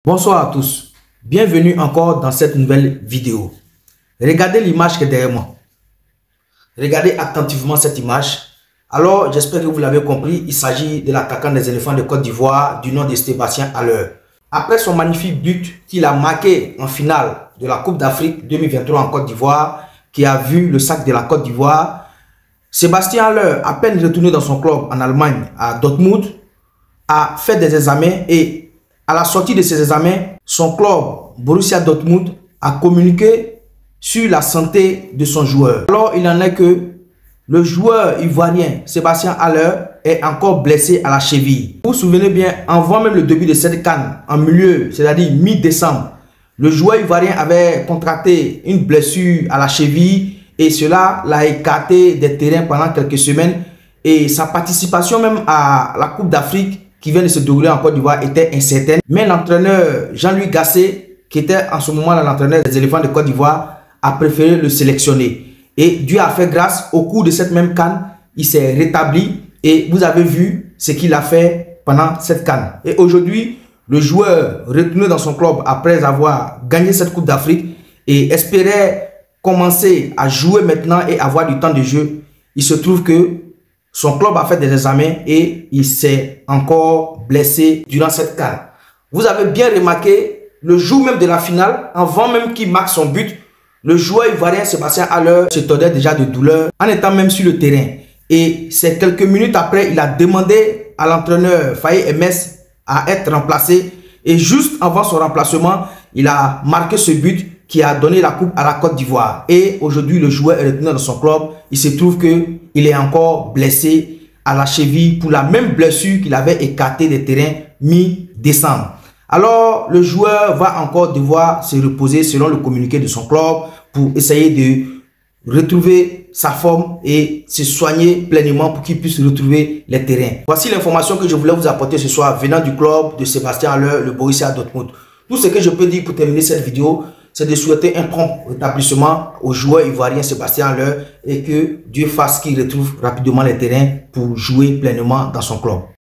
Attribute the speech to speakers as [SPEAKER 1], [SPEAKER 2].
[SPEAKER 1] Bonsoir à tous, bienvenue encore dans cette nouvelle vidéo. Regardez l'image qui est derrière moi. Regardez attentivement cette image. Alors, j'espère que vous l'avez compris, il s'agit de l'attaquant des éléphants de Côte d'Ivoire du nom de Sébastien Haller. Après son magnifique but qu'il a marqué en finale de la Coupe d'Afrique 2023 en Côte d'Ivoire, qui a vu le sac de la Côte d'Ivoire, Sébastien Haller, à peine retourné dans son club en Allemagne, à Dortmund, a fait des examens et à la sortie de ces examens, son club, Borussia Dortmund, a communiqué sur la santé de son joueur. Alors, il en est que le joueur ivoirien, Sébastien Haller, est encore blessé à la cheville. Vous vous souvenez bien, avant même le début de cette CAN, en milieu, c'est-à-dire mi-décembre, le joueur ivoirien avait contracté une blessure à la cheville et cela l'a écarté des terrains pendant quelques semaines et sa participation même à la Coupe d'Afrique qui vient de se dérouler en Côte d'Ivoire était incertaine. Mais l'entraîneur Jean-Louis Gasset, qui était en ce moment l'entraîneur des éléphants de Côte d'Ivoire, a préféré le sélectionner. Et Dieu a fait grâce, au cours de cette même CAN, il s'est rétabli et vous avez vu ce qu'il a fait pendant cette CAN. Et aujourd'hui, le joueur retourné dans son club après avoir gagné cette Coupe d'Afrique et espérait commencer à jouer maintenant et avoir du temps de jeu. Il se trouve que son club a fait des examens et il s'est encore blessé durant cette CAN. Vous avez bien remarqué, le jour même de la finale, avant même qu'il marque son but, le joueur ivoirien Sébastien Haller se tordait déjà de douleur en étant même sur le terrain. Et c'est quelques minutes après, il a demandé à l'entraîneur Faye MS à être remplacé. Et juste avant son remplacement, il a marqué ce but qui a donné la coupe à la Côte d'Ivoire. Et aujourd'hui, le joueur est retourné dans son club. Il se trouve qu'il est encore blessé à la cheville pour la même blessure qu'il avait écartée des terrains mi-décembre. Alors, le joueur va encore devoir se reposer selon le communiqué de son club pour essayer de retrouver sa forme et se soigner pleinement pour qu'il puisse retrouver les terrains. Voici l'information que je voulais vous apporter ce soir venant du club de Sébastien Haller, le Borussia Dortmund. Tout ce que je peux dire pour terminer cette vidéo, c'est de souhaiter un prompt rétablissement au joueur ivoirien Sébastien Haller et que Dieu fasse qu'il retrouve rapidement les terrains pour jouer pleinement dans son club.